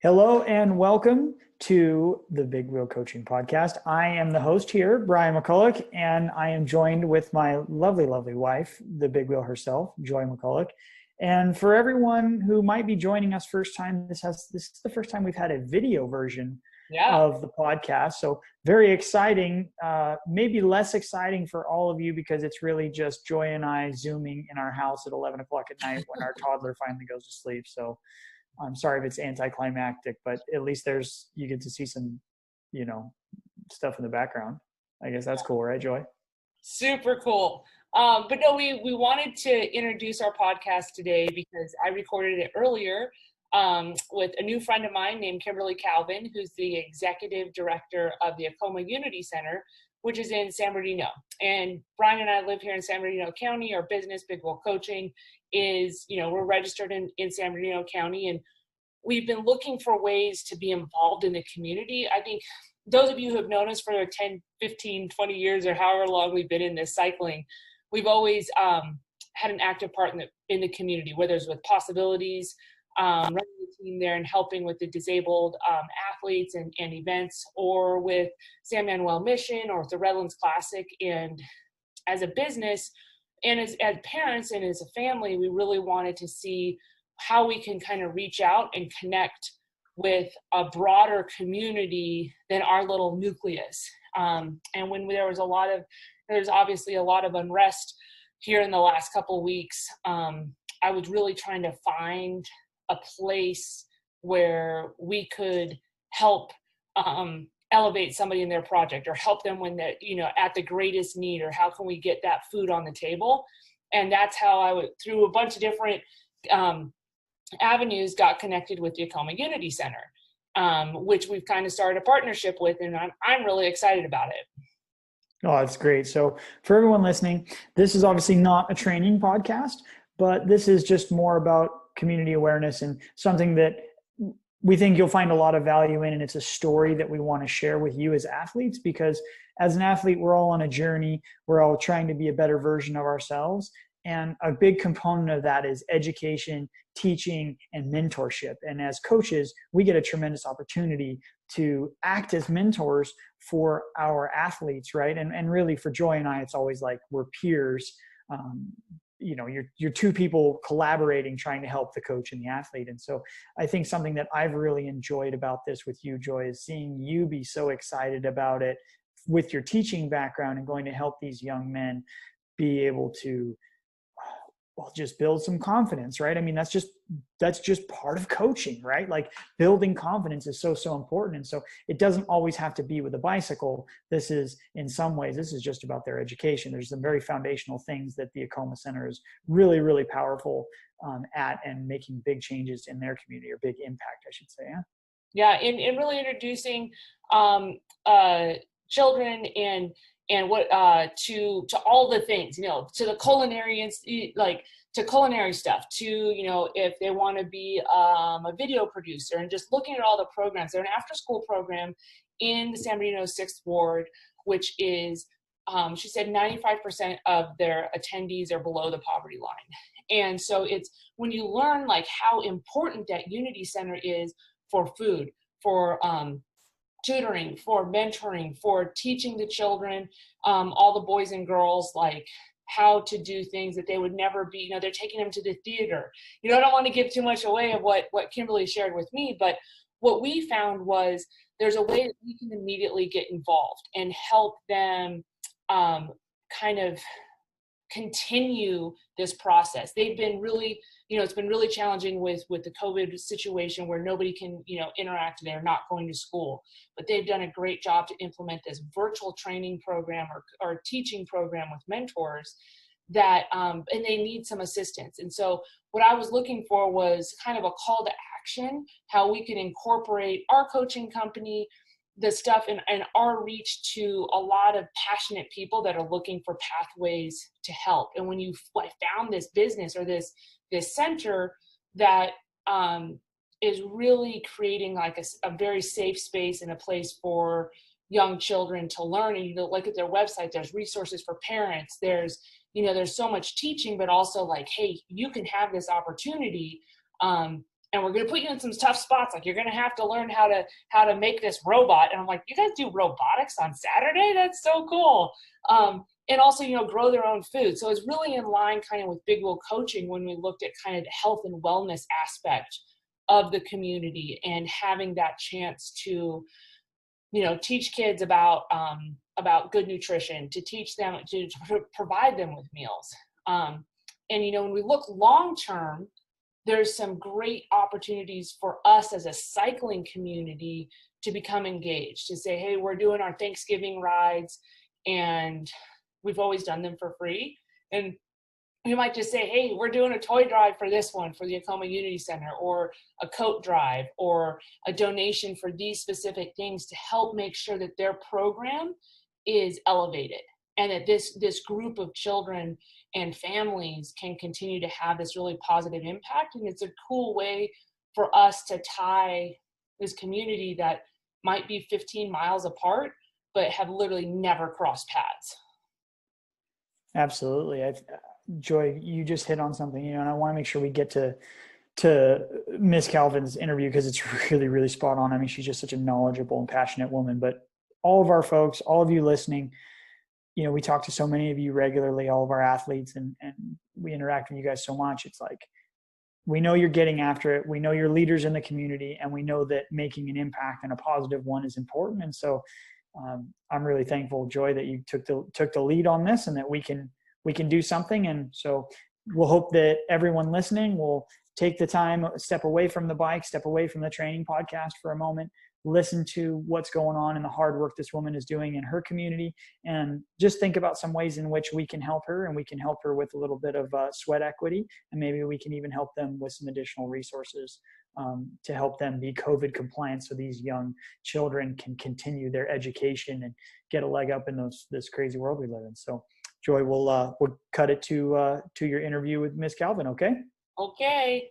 Hello and welcome to the Big Wheel Coaching Podcast. I am the host here, Brian McCulloch, and I am joined with my lovely, lovely wife, the Big Wheel herself, Joy McCulloch. And for everyone who might be joining us first time, this is the first time we've had a video version of the podcast. So very exciting, maybe less exciting for all of you because it's really just Joy and I Zooming in our house at 11 o'clock at night when our toddler finally goes to sleep. So I'm sorry if it's anticlimactic, but at least you get to see some, stuff in the background. I guess that's cool, right, Joy? Super cool. But no, we wanted to introduce our podcast today because I recorded it earlier with a new friend of mine named Kimberly Calvin, who's the executive director of the Akoma Unity Center, which is in San Bernardino. And Brian and I live here in San Bernardino County. Our business, Big Wheel Coaching, is, we're registered in San Bernardino County, and we've been looking for ways to be involved in the community. I think those of you who have known us for 10, 15, 20 years or however long we've been in this cycling, we've always had an active part in the community, whether it's with Possibilities, running the team there and helping with the disabled athletes and events, or with San Manuel Mission or with the Redlands Classic. And as a business and as parents and as a family, we really wanted to see how we can kind of reach out and connect with a broader community than our little nucleus. And when there's obviously a lot of unrest here in the last couple of weeks, I was really trying to find a place where we could help elevate somebody in their project, or help them when they're, at the greatest need, or how can we get that food on the table. And that's how I through a bunch of different avenues, got connected with the Akoma Unity Center, which we've kind of started a partnership with, and I'm really excited about it. Oh, that's great. So for everyone listening, this is obviously not a training podcast, but this is just more about community awareness and something that we think you'll find a lot of value in. And it's a story that we want to share with you as athletes, because as an athlete, we're all on a journey. We're all trying to be a better version of ourselves. And a big component of that is education, teaching, and mentorship. And as coaches, we get a tremendous opportunity to act as mentors for our athletes, right? And really for Joy and I, it's always like we're peers. You're two people collaborating, trying to help the coach and the athlete. And so I think something that I've really enjoyed about this with you, Joy, is seeing you be so excited about it with your teaching background and going to help these young men be able to just build some confidence, right? I mean, that's just part of coaching, right? Like building confidence is so important. And so it doesn't always have to be with a bicycle. In some ways, this is just about their education. There's some very foundational things that the Akoma Center is really, really powerful at, and making big changes in their community, or big impact, I should say. Yeah. And really introducing children and what to all the things, to the culinary, to culinary stuff, to if they want to be a video producer, and just looking at all the programs. They're an after-school program in the San Bernardino 6th Ward, which is, she said 95% of their attendees are below the poverty line. And so it's when you learn how important that Unity Center is for food, for tutoring, for mentoring, for teaching the children, all the boys and girls, how to do things that they would never be, they're taking them to the theater. I don't want to give too much away of what Kimberly shared with me, but what we found was there's a way that we can immediately get involved and help them kind of continue this process. They've been really, it's been really challenging with the COVID situation where nobody can, interact. They're not going to school, but they've done a great job to implement this virtual training program or teaching program with mentors that, and they need some assistance. And so what I was looking for was kind of a call to action, how we can incorporate our coaching company, the stuff and our reach to a lot of passionate people that are looking for pathways to help. And when you found this business or this center that is really creating a very safe space and a place for young children to learn, and you look at their website, there's resources for parents, there's so much teaching, but also hey, you can have this opportunity and we're going to put you in some tough spots. Like, you're going to have to learn how to make this robot. And I'm like, you guys do robotics on Saturday? That's so cool. And also, grow their own food. So it's really in line kind of with Big Wheel coaching when we looked at kind of the health and wellness aspect of the community, and having that chance to, teach kids about good nutrition, to teach them, to provide them with meals. And, when we look long-term, there's some great opportunities for us as a cycling community to become engaged, to say, hey, we're doing our Thanksgiving rides, and we've always done them for free. And we might just say, hey, we're doing a toy drive for this one for the Akoma Unity Center, or a coat drive, or a donation for these specific things, to help make sure that their program is elevated, and that this group of children and families can continue to have this really positive impact. And it's a cool way for us to tie this community that might be 15 miles apart, but have literally never crossed paths. Absolutely. Joy, you just hit on something, and I want to make sure we get to Miss Calvin's interview, because it's really, really spot on. I mean, she's just such a knowledgeable and passionate woman. But all of our folks, all of you listening, we talk to so many of you regularly, all of our athletes, and we interact with you guys so much. It's like, we know you're getting after it. We know you're leaders in the community, and we know that making an impact, and a positive one, is important. And so I'm really thankful, Joy, that you took the lead on this, and that we can do something. And so we'll hope that everyone listening will take the time, step away from the bike, step away from the training podcast for a moment, listen to what's going on and the hard work this woman is doing in her community, and just think about some ways in which we can help her, and we can help her with a little bit of sweat equity, and maybe we can even help them with some additional resources to help them be COVID compliant, so these young children can continue their education and get a leg up in this crazy world we live in. So Joy, we'll cut it to your interview with Miss Calvin. Okay. Okay.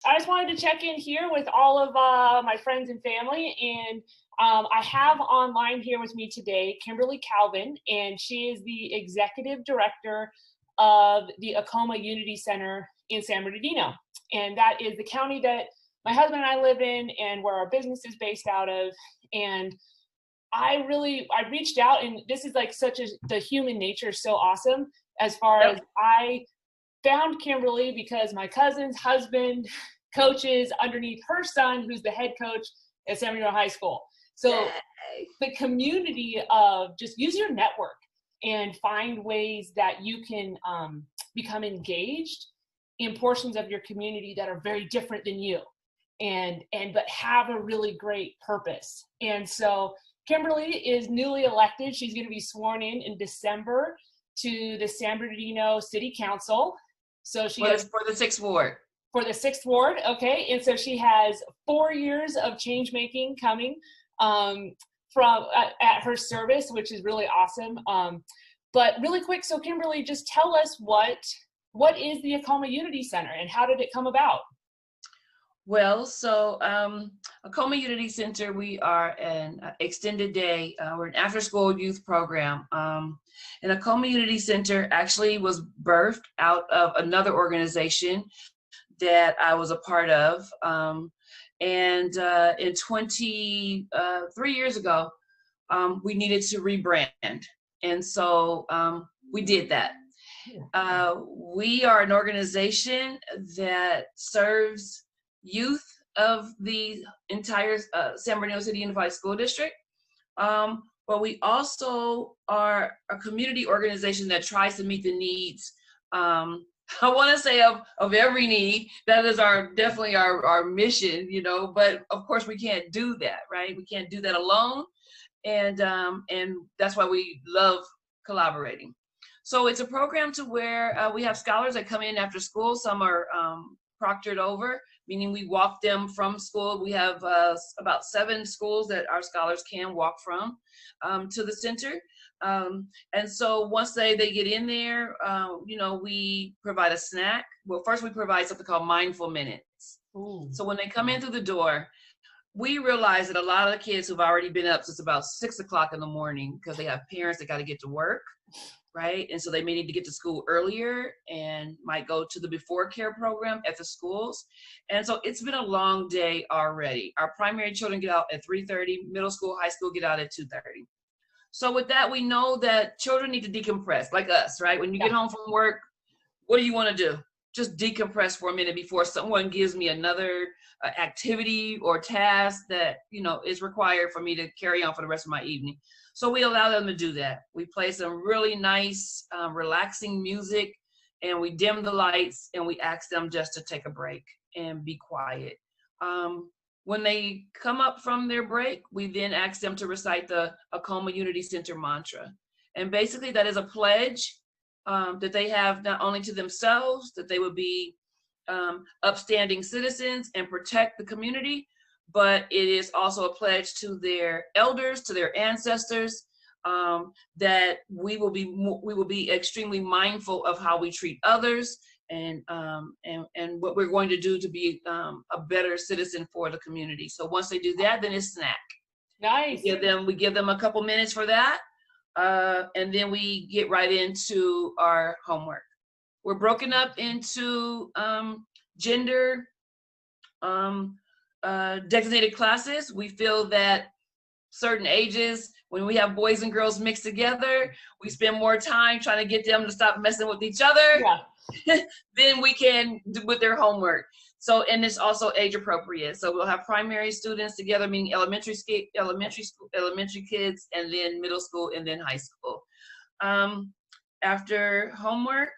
I just wanted to check in here with all of my friends and family, and I have online here with me today Kimberly Calvin, and she is the executive director of the Akoma Unity Center in San Bernardino, and that is the county that my husband and I live in, and where our business is based out of. And I reached out, and this is like the human nature is so awesome, as far as I found Kimberly because my cousin's husband coaches underneath her son, who's the head coach at San Bernardino High School. So the community of just use your network and find ways that you can become engaged in portions of your community that are very different than you, but have a really great purpose. And so Kimberly is newly elected. She's going to be sworn in December to the San Bernardino City Council. So she for the 6th ward. For the 6th ward, okay. And so she has 4 years of change making coming from at her service, which is really awesome. But really quick, so Kimberly, just tell us what is the Akoma Unity Center and how did it come about? Well, so Akoma Unity Center, we are an extended day, we're an after-school youth program. And Akoma Unity Center actually was birthed out of another organization that I was a part of. And in 3 years ago, we needed to rebrand. And so we did that. We are an organization that serves youth of the entire San Bernardino City Unified School District. But we also are a community organization that tries to meet the needs, I want to say of every need. That is definitely our mission, but of course we can't do that, right? We can't do that alone. And that's why we love collaborating. So it's a program to where we have scholars that come in after school. Some are proctored over, meaning we walk them from school. We have about 7 schools that our scholars can walk from to the center. And so once they get in there, we provide a snack. Well, first we provide something called mindful minutes. Ooh. So when they come in through the door, we realize that a lot of the kids who've already been up since about 6 o'clock in the morning because they have parents that got to get to work, right? And so they may need to get to school earlier and might go to the before care program at the schools. And so it's been a long day already. Our primary children get out at 3:30, middle school, high school get out at 2:30. So with that, we know that children need to decompress, like us, right? When you get home from work, what do you want to do? Just decompress for a minute before someone gives me another activity or task that, you know, is required for me to carry on for the rest of my evening. So we allow them to do that. We play some really nice, relaxing music, and we dim the lights, and we ask them just to take a break and be quiet. When they come up from their break, we then ask them to recite the Akoma Unity Center mantra. And basically that is a pledge that they have not only to themselves, that they would be upstanding citizens and protect the community, but it is also a pledge to their elders, to their ancestors, that we will be extremely mindful of how we treat others, and what we're going to do to be a better citizen for the community. So once they do that, then it's snack. Nice. We give them a couple minutes for that, and then we get right into our homework. We're broken up into gender designated classes. We feel that certain ages, when we have boys and girls mixed together, we spend more time trying to get them to stop messing with each other than we can do with their homework. So, and it's also age appropriate. So we'll have primary students together, meaning elementary kids, and then middle school, and then high school. After homework,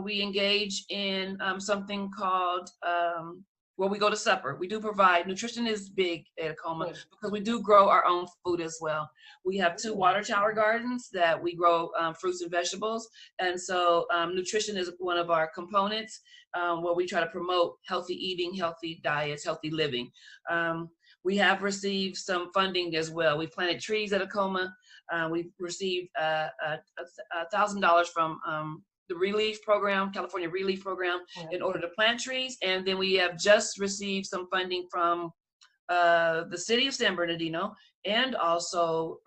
we engage in something called, we go to supper. We do provide, nutrition is big at Akoma because we do grow our own food as well. We have 2 water tower gardens that we grow fruits and vegetables. And so nutrition is one of our components where we try to promote healthy eating, healthy diets, healthy living. We have received some funding as well. We planted trees at Akoma. We've received $1,000 from the Relief Program, California Relief Program, in order to plant trees. And then we have just received some funding from the city of San Bernardino, and also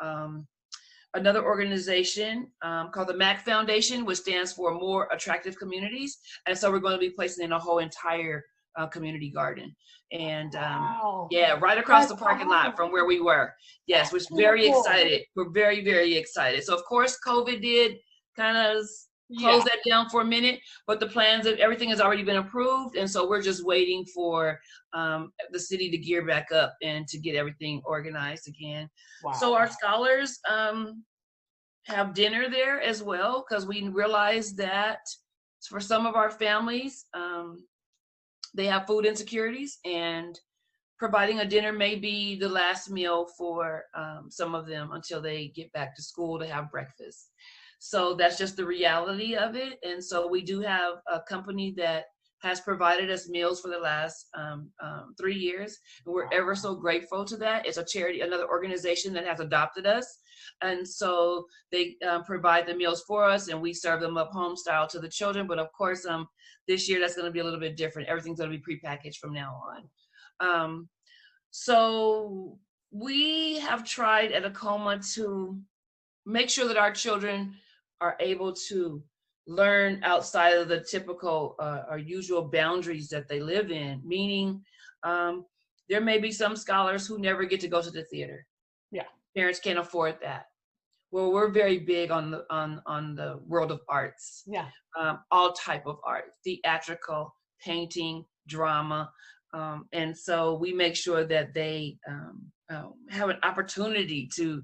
another organization called the MAC Foundation, which stands for More Attractive Communities. And so we're going to be placing in a whole entire community garden. And right across the parking lot from where we were. Yes, we're very excited. We're very, very excited. So of course, COVID did kind of close that down for a minute, but the plans of everything has already been approved. And so we're just waiting for the city to gear back up and to get everything organized again. Wow. So our scholars have dinner there as well, because we realize that for some of our families, they have food insecurities, and providing a dinner may be the last meal for some of them until they get back to school to have breakfast. So that's just the reality of it. And so we do have a company that has provided us meals for the last 3 years. And we're ever so grateful to that. It's a charity, another organization that has adopted us. And so they provide the meals for us, and we serve them up home style to the children. But of course, this year that's going to be a little bit different. Everything's going to be prepackaged from now on. So we have tried at Akoma to make sure that our children are able to learn outside of the typical or usual boundaries that they live in, meaning there may be some scholars who never get to go to the theater. Yeah, parents can't afford that. Well, we're very big on the world of arts. Yeah, all type of art, theatrical, painting, drama, and so we make sure that they have an opportunity to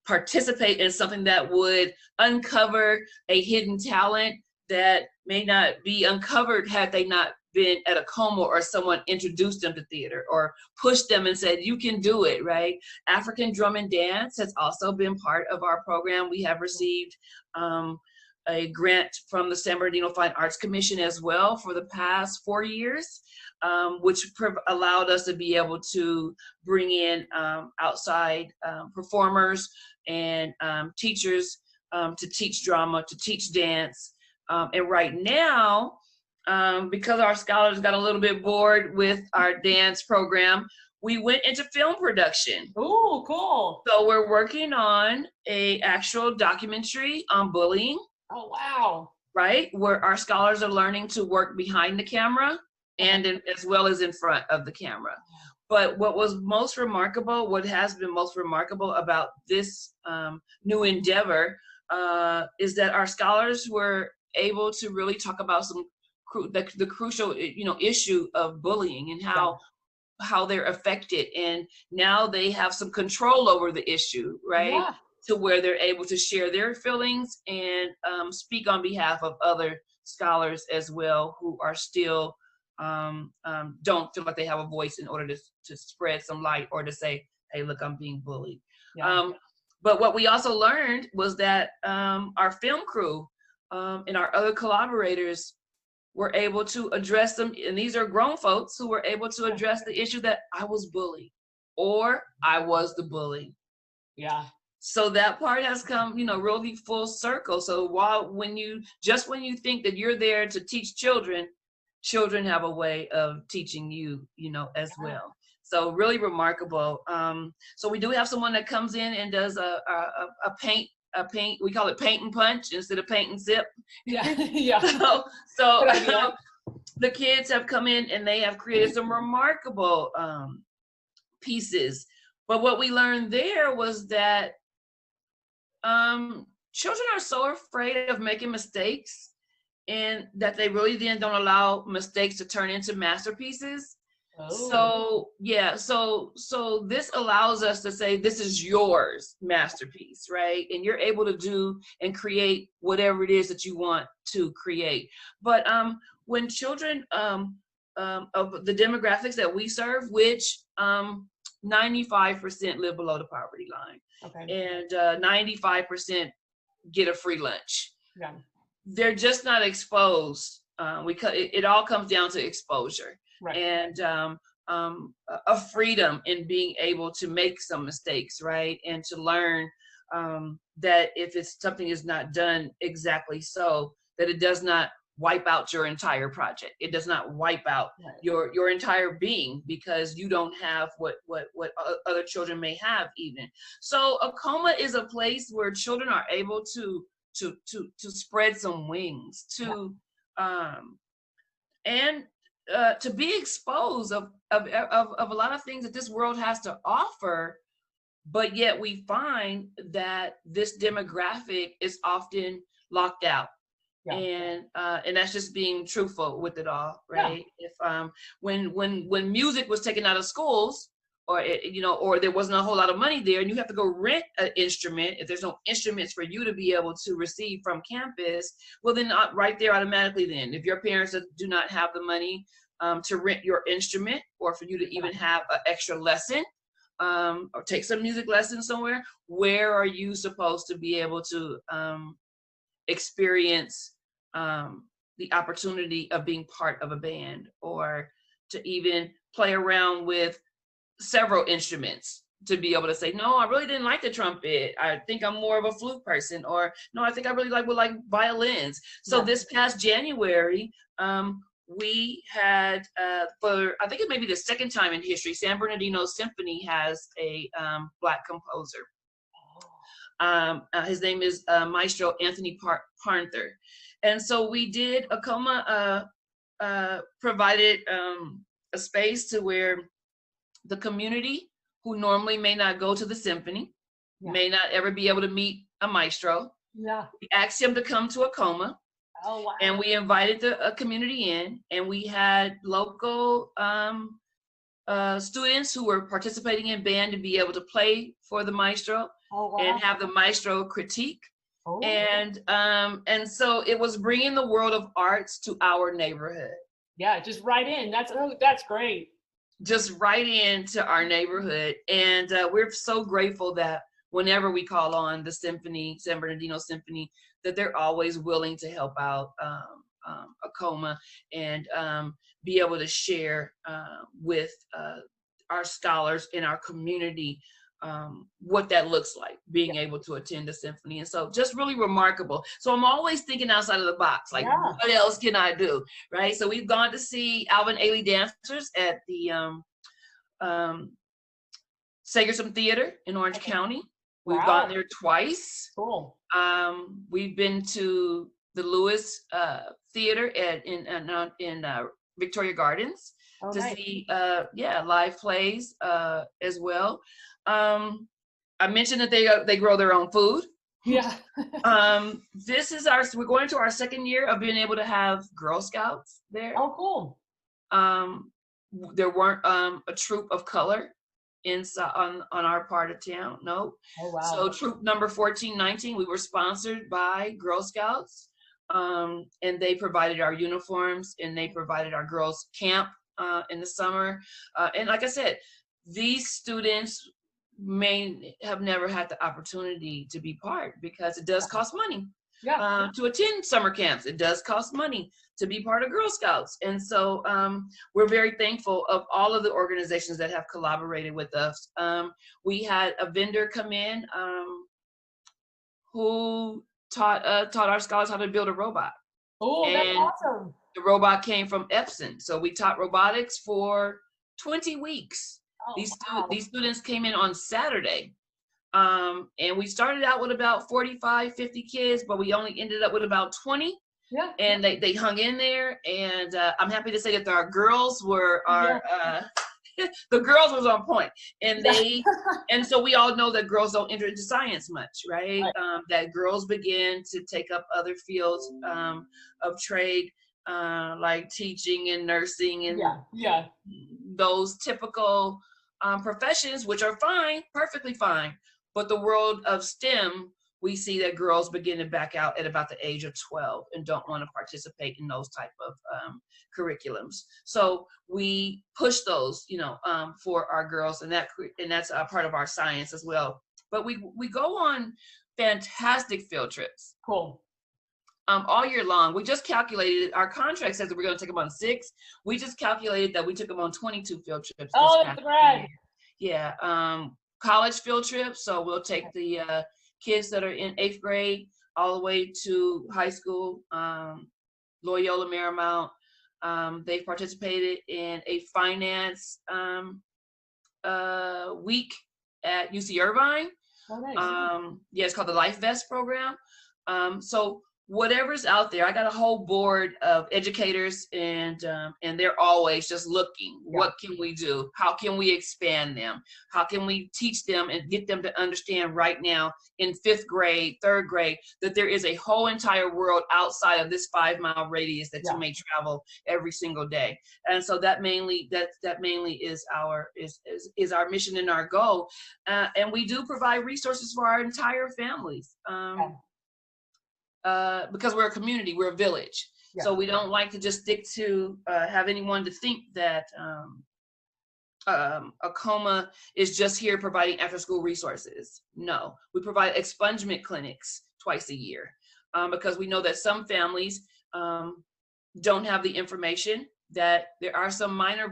participate in something that would uncover a hidden talent that may not be uncovered had they not been at Akoma, or someone introduced them to theater or pushed them and said, you can do it, right? African drum and dance has also been part of our program. We have received a grant from the San Bernardino Fine Arts Commission as well for the past 4 years, which allowed us to be able to bring in outside performers and teachers to teach drama, to teach dance. And right now, because our scholars got a little bit bored with our dance program, we went into film production. Oh, cool. So we're working on a actual documentary on bullying. Oh, wow. Right? Where our scholars are learning to work behind the camera and as well as in front of the camera. But what was most remarkable, what has been most remarkable about this new endeavor is that our scholars were able to really talk about the crucial, issue of bullying and how they're affected. And now they have some control over the issue, right? Yeah. To where they're able to share their feelings and speak on behalf of other scholars as well who are still don't feel like they have a voice in order to spread some light or to say, hey, look, I'm being bullied. Yeah. But what we also learned was that our film crew and our other collaborators were able to address them, and these are grown folks who were able to address the issue that I was bullied or I was the bully. Yeah. So that part has come, really full circle. So when you think that you're there to teach children, children have a way of teaching you, as well. So really remarkable. So we do have someone that comes in and does a paint, we call it paint and punch instead of paint and sip. Yeah. Yeah. So the kids have come in and they have created some remarkable pieces. But what we learned there was that children are so afraid of making mistakes and that they really then don't allow mistakes to turn into masterpieces. Oh. So this allows us to say, this is yours masterpiece, right? And you're able to do and create whatever it is that you want to create. But when children of the demographics that we serve, which 95% live below the poverty line, and 95% get a free lunch. Yeah. They're just not exposed. It all comes down to exposure. Right. And a freedom in being able to make some mistakes, right? And to learn that if something is not done exactly so, that it does not wipe out your entire project. It does not wipe out your entire being because you don't have what other children may have even. So Akoma is a place where children are able to spread some wings, to be exposed of a lot of things that this world has to offer, but yet we find that this demographic is often locked out. Yeah. And that's just being truthful with it all, right? Yeah. If when music was taken out of schools, or or there wasn't a whole lot of money there, and you have to go rent an instrument, if there's no instruments for you to be able to receive from campus, well then right there automatically then, if your parents do not have the money to rent your instrument, or for you to even have an extra lesson, or take some music lessons somewhere, where are you supposed to be able to experience the opportunity of being part of a band, or to even play around with several instruments, to be able to say, no, I really didn't like the trumpet, I think I'm more of a flute person, or no, I think I really would like violins. So this past January, we had for I think it may be the second time in history, San Bernardino Symphony has a Black composer. His name is Maestro Anthony Parnther. And so we did, Akoma provided a space to where the community who normally may not go to the symphony, may not ever be able to meet a maestro. Yeah. We asked him to come to Akoma. Oh, wow. And we invited the community in, and we had local students who were participating in band to be able to play for the maestro. Oh, wow. And have the maestro critique. Oh. And so it was bringing the world of arts to our neighborhood. Yeah, just right in. That's great. Just right into our neighborhood. And we're so grateful that whenever we call on the symphony, San Bernardino Symphony, that they're always willing to help out Akoma and be able to share with our scholars in our community what that looks like, being able to attend the symphony. And so just really remarkable. So I'm always thinking outside of the box, like what else can I do, right? So we've gone to see Alvin Ailey dancers at the Sagerson Theater in Orange County. We've Wow. gone there twice. Cool. We've been to the Lewis Theater in Victoria Gardens to nice. see live plays as well. I mentioned that they grow their own food. Yeah. We're going to our second year of being able to have Girl Scouts there. Oh, cool. There weren't a troop of color on our part of town. No. Oh, wow. So troop number 1419, we were sponsored by Girl Scouts, and they provided our uniforms and they provided our girls camp in the summer. And like I said, these students may have never had the opportunity to be part because it does cost money. Yeah. To attend summer camps. It does cost money to be part of Girl Scouts. And so we're very thankful of all of the organizations that have collaborated with us. We had a vendor come in who taught our scholars how to build a robot. Oh, that's awesome. The robot came from Epson. So we taught robotics for 20 weeks. Oh, These students came in on Saturday. And we started out with about 45, 50 kids, but we only ended up with about 20. Yeah. And they hung in there. And I'm happy to say that our girls the girls was on point. And and so we all know that girls don't enter into science much, right? That girls begin to take up other fields of trade, like teaching and nursing and those typical professions, which are fine, perfectly fine. But the world of STEM, we see that girls begin to back out at about the age of 12 and don't want to participate in those type of curriculums. So we push those, for our girls, and that's a part of our science as well. But we go on fantastic field trips. Cool. All year long. We just calculated, our contract says that we're going to take them on 6. We just calculated that we took them on 22 field trips. Oh, that's great. Yeah. College field trips. So we'll take the kids that are in 8th grade all the way to high school, Loyola Marymount. They've participated in a finance week at UC Irvine. Oh, nice. It's called the Life Vest program. So whatever's out there, I got a whole board of educators, and they're always just looking. Yeah. What can we do? How can we expand them? How can we teach them and get them to understand right now in 5th grade, 3rd grade, that there is a whole entire world outside of this 5-mile radius that you may travel every single day. And so that mainly is our mission and our goal. And we do provide resources for our entire families. Because we're a community, we're a village. Yeah. So we don't like to just stick to have anyone to think that Akoma is just here providing after-school resources. No, we provide expungement clinics twice a year because we know that some families don't have the information, that there are some minor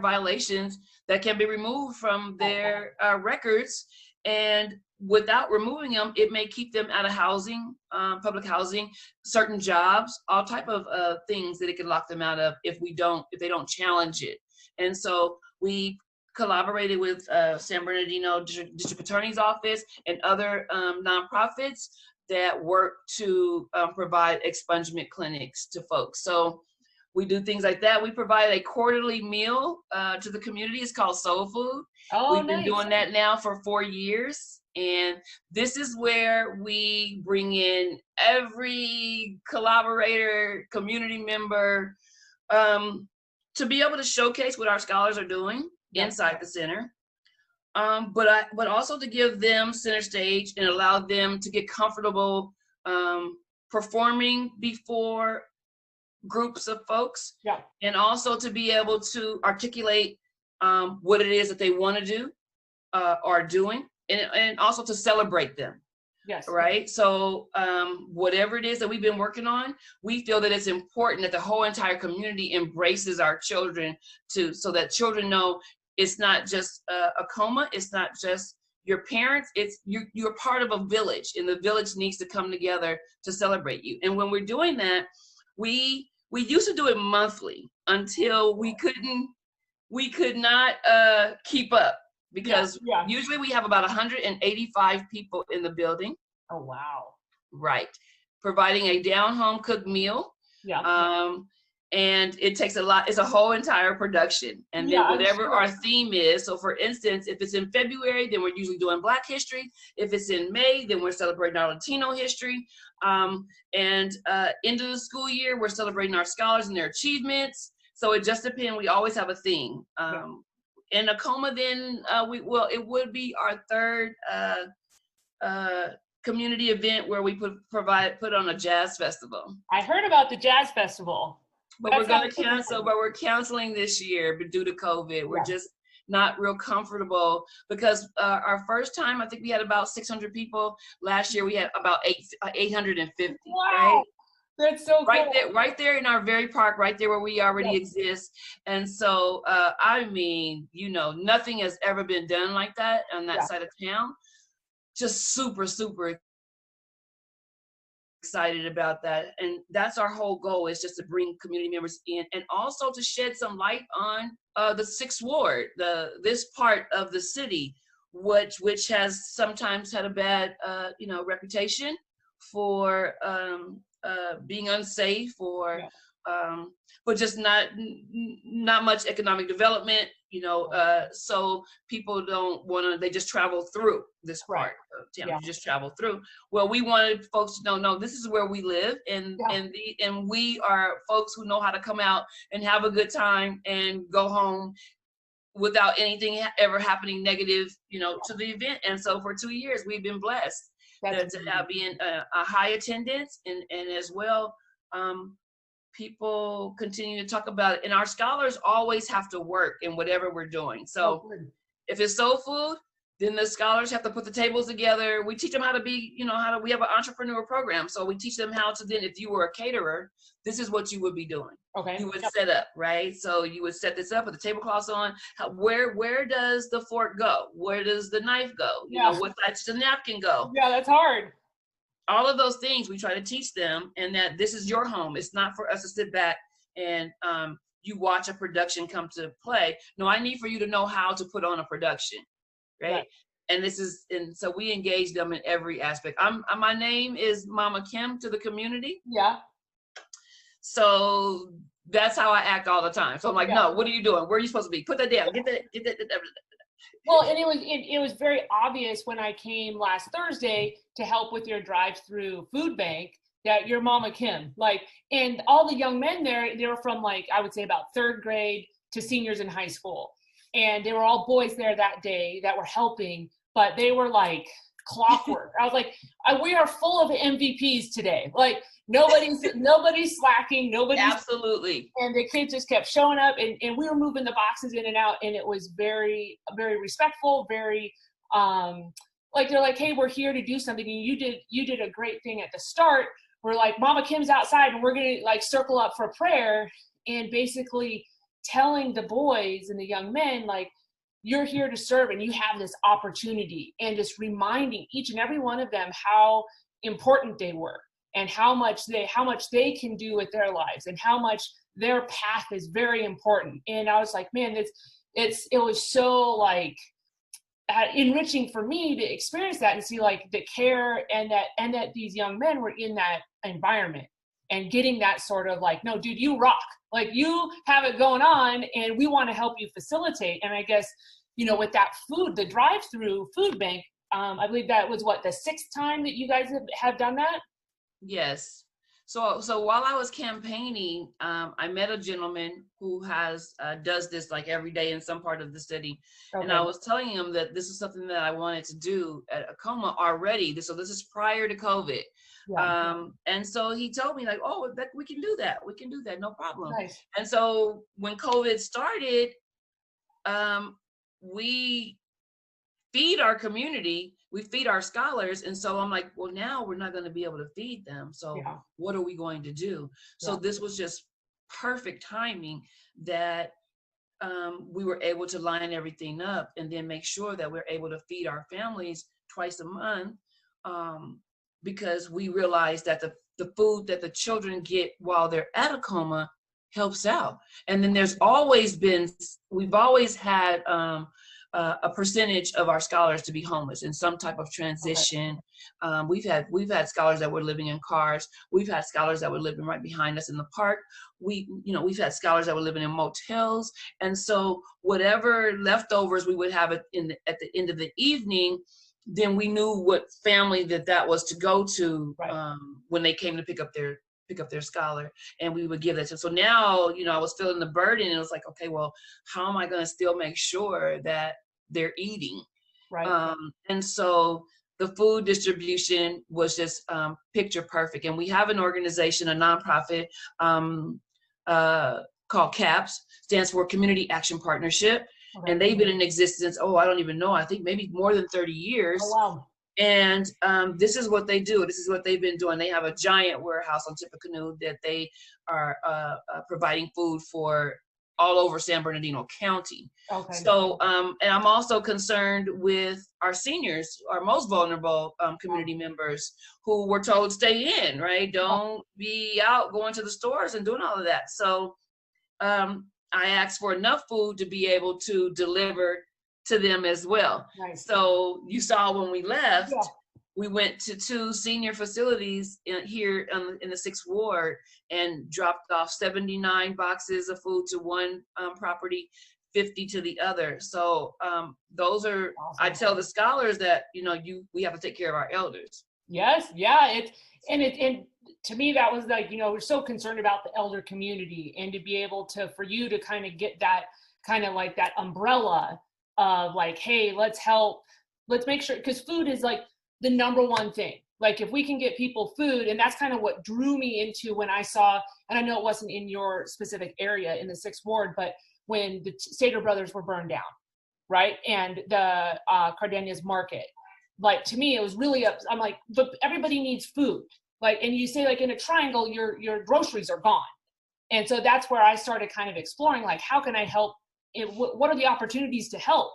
violations that can be removed from their records, and without removing them, it may keep them out of housing, public housing, certain jobs, all type of things that it can lock them out of if they don't challenge it. And so we collaborated with San Bernardino District Attorney's Office and other nonprofits that work to provide expungement clinics to folks. So we do things like that. We provide a quarterly meal to the community. It's called Soul Food. Oh, We've been doing that now for 4 years. And this is where we bring in every collaborator, community member, to be able to showcase what our scholars are doing inside the center. But also to give them center stage and allow them to get comfortable performing before groups of folks. Yeah. And also to be able to articulate what it is that they want to do or are doing. And also to celebrate them. Yes. Right. So whatever it is that we've been working on, we feel that it's important that the whole entire community embraces our children so that children know it's not just Akoma, it's not just your parents, it's you're part of a village, and the village needs to come together to celebrate you. And when we're doing that, we used to do it monthly until we couldn't we could not keep up because Yeah. usually we have about 185 people in the building. Oh, wow. Right. Providing a down home cooked meal. Yeah. And it takes a lot, it's a whole entire production. And Yeah, then I'm whatever sure. our theme is. So for instance, if it's in February, then we're usually doing Black history. If it's in May, then we're celebrating our Latino history. End of the school year, we're celebrating our scholars and their achievements. So it just depends. We always have a theme. In Akoma, then it would be our third community event where we put on a jazz festival. I heard about the jazz festival. But we're going to cancel, but we're canceling this year due to COVID. We're just not real comfortable because our first time, I think we had about 600 people. Last year we had about 850. Wow. Right? That's so cool. Right there in our very park, right there where we already exist. And so, I mean, nothing has ever been done like that on that side of town. Just super, super excited about that. And that's our whole goal, is just to bring community members in and also to shed some light on the 6th Ward, this part of the city, which has sometimes had a bad reputation for being unsafe but just not much economic development, so people don't want to, they just travel through this part of town. You just travel through. Well, we wanted folks to know, no, this is where we live, and we are folks who know how to come out and have a good time and go home without anything ever happening negative, to the event. And so for 2 years, we've been blessed to have been a high attendance, and as well, people continue to talk about it. And our scholars always have to work in whatever we're doing. So if it's soul food, then the scholars have to put the tables together. We teach them how to be, we have an entrepreneur program. So we teach them how to then, if you were a caterer, this is what you would be doing. Okay. You would set up, right? So you would set this up with the tablecloths on. Where does the fork go? Where does the knife go? What side's the napkin go? Yeah, that's hard. All of those things we try to teach them, and that this is your home. It's not for us to sit back and you watch a production come to play. No, I need for you to know how to put on a production, right? And so we engage them in every aspect. My name is Mama Kim to the community. Yeah. So that's how I act all the time. So I'm like, no, what are you doing? Where are you supposed to be? Put that down. Get that. Well, and it was very obvious when I came last Thursday to help with your drive-through food bank that you're Mama Kim. And all the young men there, they were from I would say about 3rd grade to seniors in high school. And they were all boys there that day that were helping, but they were like clockwork. I was like, we are full of MVPs today. Nobody's slacking. Nobody's absolutely. And the kids just kept showing up, and we were moving the boxes in and out, and it was very, very respectful, very they're like, hey, we're here to do something, and you did a great thing at the start. We're like, Mama Kim's outside, and we're gonna circle up for prayer, and basically telling the boys and the young men, you're here to serve and you have this opportunity, and just reminding each and every one of them how important they were, and how much they can do with their lives, and how much their path is very important. And I was like, man, it was so enriching for me to experience that and see the care and that these young men were in that environment and getting that sort of no, dude, you rock. You have it going on, and we want to help you facilitate. And I guess, with that the drive-through food bank, I believe that was the 6th time that you guys have done that? Yes. So while I was campaigning, I met a gentleman who does this every day in some part of the city. Okay. And I was telling him that this is something that I wanted to do at Akoma already. So this is prior to COVID. Yeah. And so he told me we can do that. We can do that. No problem. Nice. And so when COVID started, we feed our community, we feed our scholars. And so I'm like, well, now we're not going to be able to feed them. So what are we going to do? So this was just perfect timing that we were able to line everything up and then make sure that we're able to feed our families twice a month, because we realized that the food that the children get while they're at Akoma helps out. And then we've always had a percentage of our scholars to be homeless in some type of transition. We've had scholars that were living in cars. We've had scholars that were living right behind us in the park. We've had scholars that were living in motels. And so whatever leftovers we would have at the end of the evening, then we knew what family that was to go to, when they came to pick up their scholar, and we would give that to them. So now, I was feeling the burden, and it was like, okay, well, how am I going to still make sure that they're eating? Right. And so the food distribution was just picture perfect. And we have an organization, a nonprofit called CAPS, stands for Community Action Partnership. Okay. And they've been in existence, I don't even know, I think maybe more than 30 years. Oh, wow. And this is what they do. This is what they've been doing. They have a giant warehouse on Tippecanoe that they are providing food for all over San Bernardino County. Okay. So, and I'm also concerned with our seniors, our most vulnerable community members who were told stay in, right? Don't be out going to the stores and doing all of that. So I asked for enough food to be able to deliver to them as well. Nice. So you saw when we left, we went to 2 senior facilities here in the 6th Ward and dropped off 79 boxes of food to one property, 50 to the other. So those are, awesome. I tell the scholars that, we have to take care of our elders. Yes. Yeah. And to me, that was like, we're so concerned about the elder community, and to be able for you to kind of get that kind of like that umbrella of like, hey, let's help, let's make sure, because food is like the number one thing. Like if we can get people food, and that's kind of what drew me into when I saw, and I know it wasn't in your specific area in the 6th Ward, but when the Sater brothers were burned down, right? And the Cardenas Market, like to me, it was really, I'm like, but everybody needs food. Like, and you say like in a triangle, your groceries are gone. And so that's where I started kind of exploring, like, how can I help? What are the opportunities to help?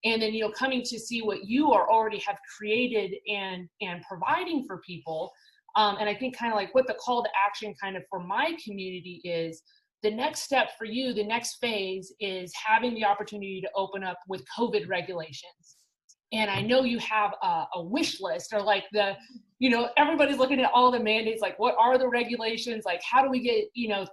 And then, coming to see what you already have created and providing for people. And I think kind of like what the call to action kind of for my community is, the next step for you, the next phase is having the opportunity to open up with COVID regulations. And I know you have a wish list, or like everybody's looking at all the mandates, like what are the regulations? Like how do we get,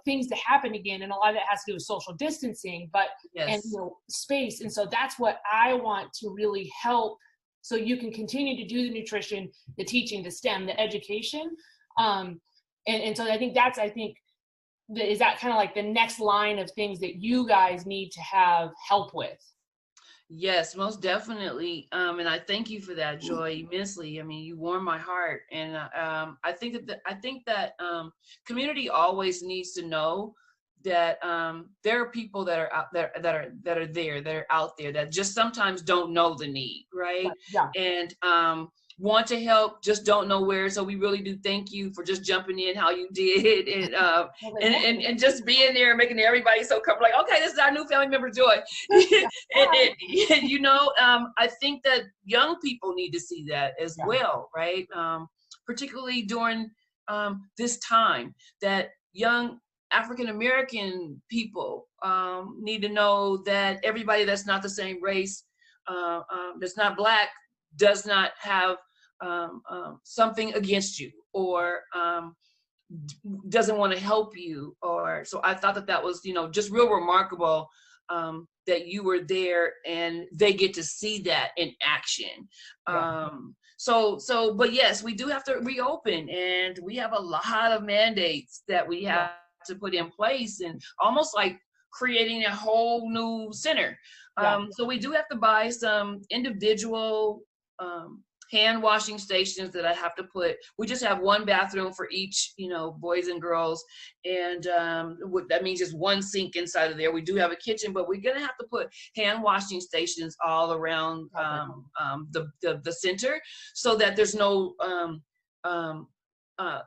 things to happen again? And a lot of that has to do with social distancing, but, yes. and space. And so that's what I want to really help. So you can continue to do the nutrition, the teaching, the STEM, the education. And so I think is that kind of like the next line of things that you guys need to have help with? Yes, most definitely. And I thank you for that, Joy, immensely. I mean, you warm my heart. And I think that community always needs to know that there are people that are out there that are out there that just sometimes don't know the need, right? Yeah. And want to help, just don't know where. So we really do thank you for just jumping in how you did, and just being there and making everybody so comfortable. Like, okay, this is our new family member, Joy. I think that young people need to see that as well, right? Particularly during this time, that young African-American people need to know that everybody that's not the same race, that's not Black, does not have something against you, or doesn't want to help you. Or so I thought that was, just real remarkable that you were there and they get to see that in action. But yes, we do have to reopen, and we have a lot of mandates that we have to put in place, and almost like creating a whole new center. So we do have to buy some individual hand washing stations that I have to put. We just have one bathroom for each, boys and girls. And that means just one sink inside of there. We do have a kitchen, but we're going to have to put hand washing stations all around the center, so that there's no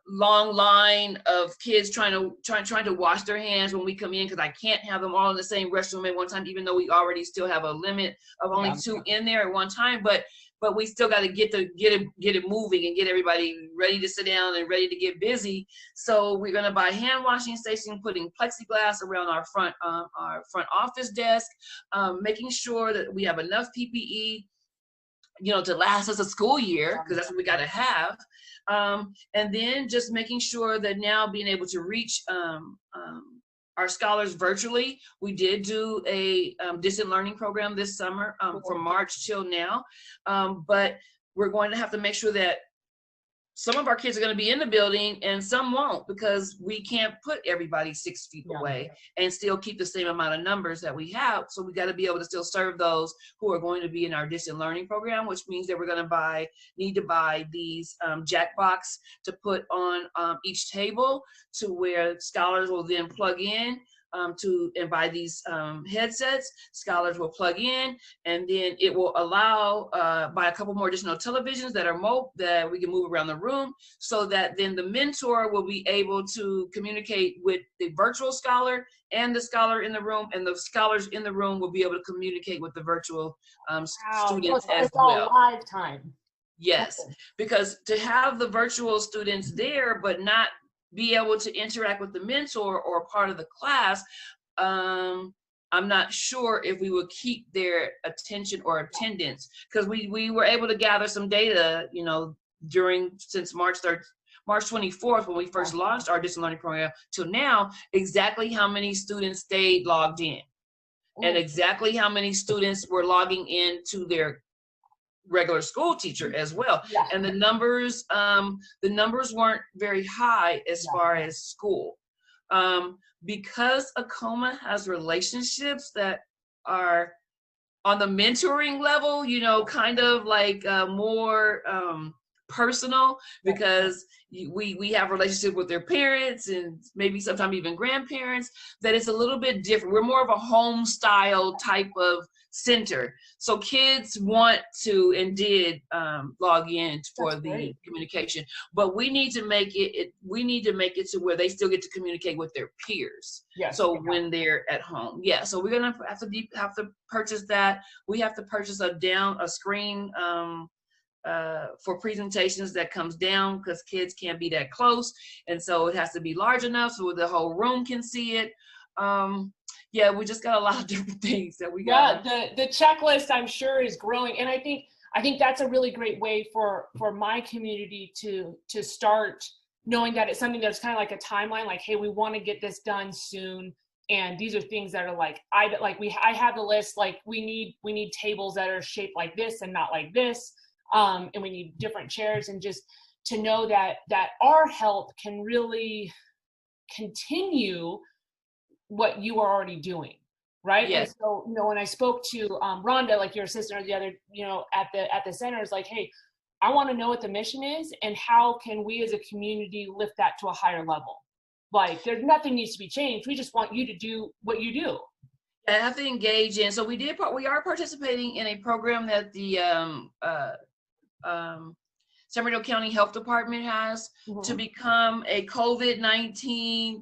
long line of kids trying to wash their hands when we come in, because I can't have them all in the same restroom at one time, even though we already still have a limit of only 2 in there at one time. But we still got to get it moving and get everybody ready to sit down and ready to get busy. So we're going to buy hand washing stations, putting plexiglass around our front office desk, making sure that we have enough PPE, to last us a school year, because that's what we got to have. And then just making sure that now being able to reach our scholars virtually. We did do a distant learning program this summer from March till now, but we're going to have to make sure that some of our kids are going to be in the building and some won't, because we can't put everybody 6 feet away and still keep the same amount of numbers that we have. So we got to be able to still serve those who are going to be in our distant learning program, which means that we're going to need to buy these jack box to put on each table, to where scholars will then plug in and buy these headsets. Scholars will plug in, and then it will allow buy a couple more additional televisions that are that we can move around the room, so that then the mentor will be able to communicate with the virtual scholar and the scholar in the room, and the scholars in the room will be able to communicate with the virtual students as well. All live time. Yes, because to have the virtual students there but not be able to interact with the mentor or part of the class, I'm not sure if we will keep their attention or attendance, because we were able to gather some data, since March 24th, when we first launched our distance learning program, till now, exactly how many students stayed logged in, and exactly how many students were logging in to their regular school teacher as well. And the numbers weren't very high as far as school, because Akoma has relationships that are on the mentoring level, kind of like more personal, because we have relationships with their parents and maybe sometimes even grandparents, that it's a little bit different. We're more of a home style type of center. So kids want to and did log in for the communication, but we need to make it to where they still get to communicate with their peers. When they're at home. So we're gonna have to purchase that. We have to purchase a screen for presentations that comes down, because kids can't be that close, and so it has to be large enough so the whole room can see it. We just got a lot of different things that we got. The checklist, I'm sure, is growing, and I think that's a really great way for my community to start knowing that it's something that's kind of like a timeline, like, hey, we want to get this done soon, and these are things that are like, I have the list, like we need tables that are shaped like this and not like this, and we need different chairs, and just to know that our help can really continue what you are already doing, right? Yes. And so, when I spoke to Rhonda, like your assistant, or the other, at the center, is like, hey, I want to know what the mission is, and how can we as a community lift that to a higher level? Like, there's nothing needs to be changed. We just want you to do what you do. I have to engage in. So we are participating in a program that the San Bernardino County Health Department has to become a COVID-19,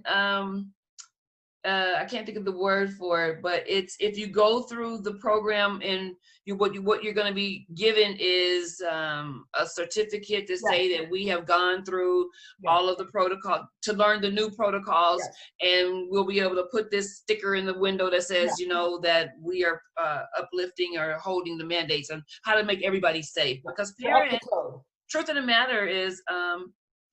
I can't think of the word for it, but it's, if you go through the program, and what you're going to be given is a certificate to say that we have gone through all of the protocol, to learn the new protocols, and we'll be able to put this sticker in the window that says, that we are uplifting or holding the mandates, and how to make everybody safe. Because parents, truth of the matter is,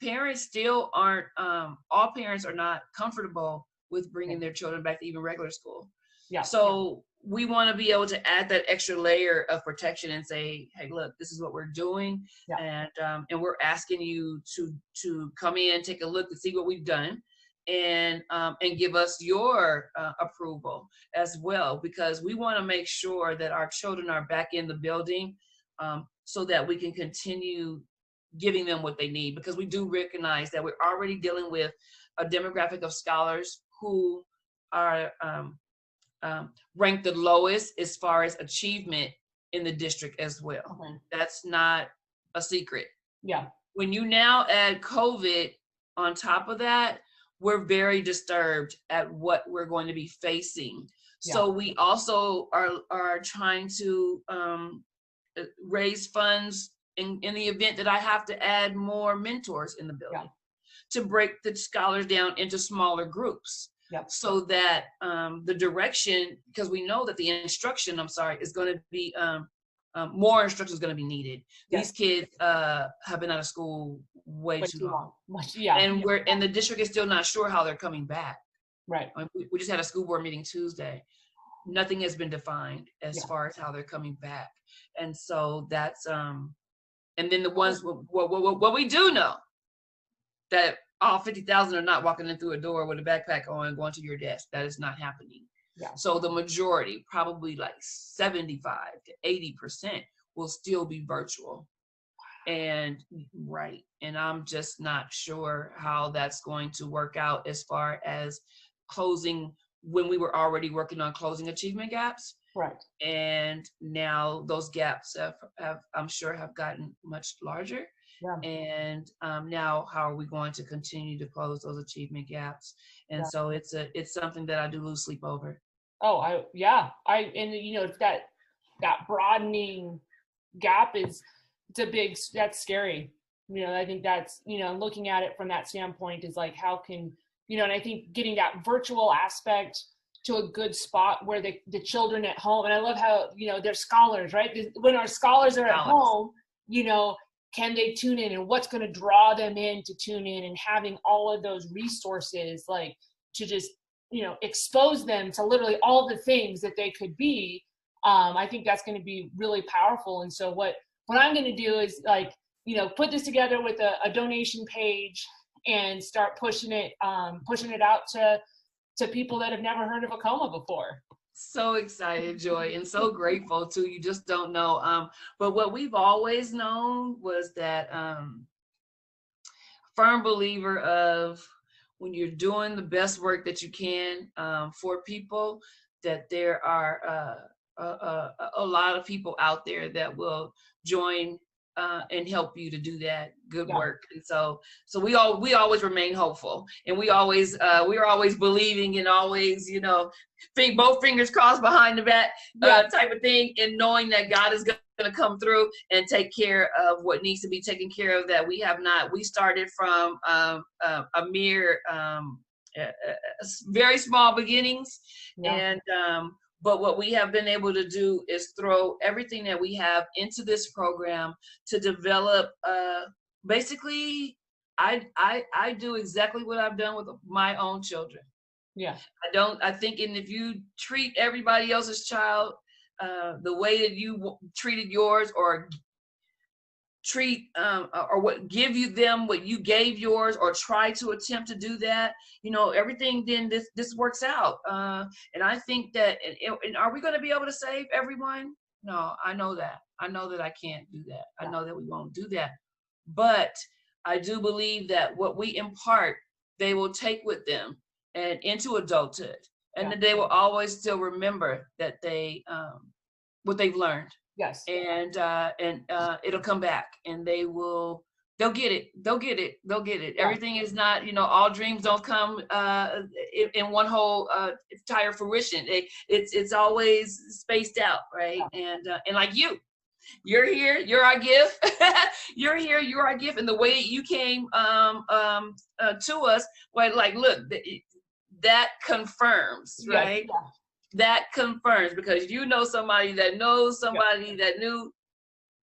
parents still aren't, all parents are not comfortable with bringing their children back to even regular school. So we want to be able to add that extra layer of protection and say, hey, look, this is what we're doing, and we're asking you to come in, take a look and see what we've done, and give us your approval as well, because we want to make sure that our children are back in the building, so that we can continue giving them what they need, because we do recognize that we're already dealing with a demographic of scholars who are ranked the lowest as far as achievement in the district as well. That's not a secret. when you now add COVID on top of that, we're very disturbed at what we're going to be facing. Yeah. So we also are trying to raise funds in the event that I have to add more mentors in the building, to break the scholars down into smaller groups. Yep. So that the direction, because we know that the instruction, is going to be, more instruction is going to be needed. Yes. These kids have been out of school way too long. And the district is still not sure how they're coming back. Right. We just had a school board meeting Tuesday. Nothing has been defined as far as how they're coming back. And so that's, and then the ones, what we do know, that all 50,000 are not walking in through a door with a backpack on and going to your desk. That is not happening. Yeah. So the majority, probably like 75 to 80%, will still be virtual. And I'm just not sure how that's going to work out as far as closing, when we were already working on closing achievement gaps. Right. And now those gaps have I'm sure have gotten much larger. Yeah. And now how are we going to continue to close those achievement gaps? And so it's something that I do lose sleep over. Oh, it's that broadening gap that's scary. I think that's, looking at it from that standpoint is like, how can, and I think getting that virtual aspect to a good spot where the children at home, and I love how, they're scholars, right? When our scholars are at home, can they tune in, and what's going to draw them in to tune in, and having all of those resources, like to just, expose them to literally all the things that they could be. I think that's going to be really powerful. And so what I'm going to do is like, put this together with a donation page and start pushing it out to people that have never heard of Akoma before. So excited, Joy, and so grateful too. You just don't know. But what we've always known was that firm believer of when you're doing the best work that you can for people, that there are a lot of people out there that will join and help you to do that good work. And so we always remain hopeful, and we are always believing, and always, both fingers crossed behind the back type of thing, and knowing that God is going to come through and take care of what needs to be taken care of. That we started from a mere very small beginnings, and but what we have been able to do is throw everything that we have into this program to develop. Basically, I do exactly what I've done with my own children. Yeah. I think, and if you treat everybody else's child the way that you treated yours, or treat or give you them what you gave yours, or try to attempt to do that, everything, then this works out. And I think that, and are we going to be able to save everyone? No, I know that I can't do that. I know that we won't do that. But I do believe that what we impart, they will take with them and into adulthood, and that they will always still remember that they what they've learned. Yes. And it'll come back, and they'll get it. Yeah. Everything is not, all dreams don't come in one whole entire fruition. It's always spaced out, right? Yeah. And like you're here, you're our gift. You're here, you're our gift. And the way you came to us, like, look, that confirms, right? Yeah. That confirms, because somebody that knows somebody that knew,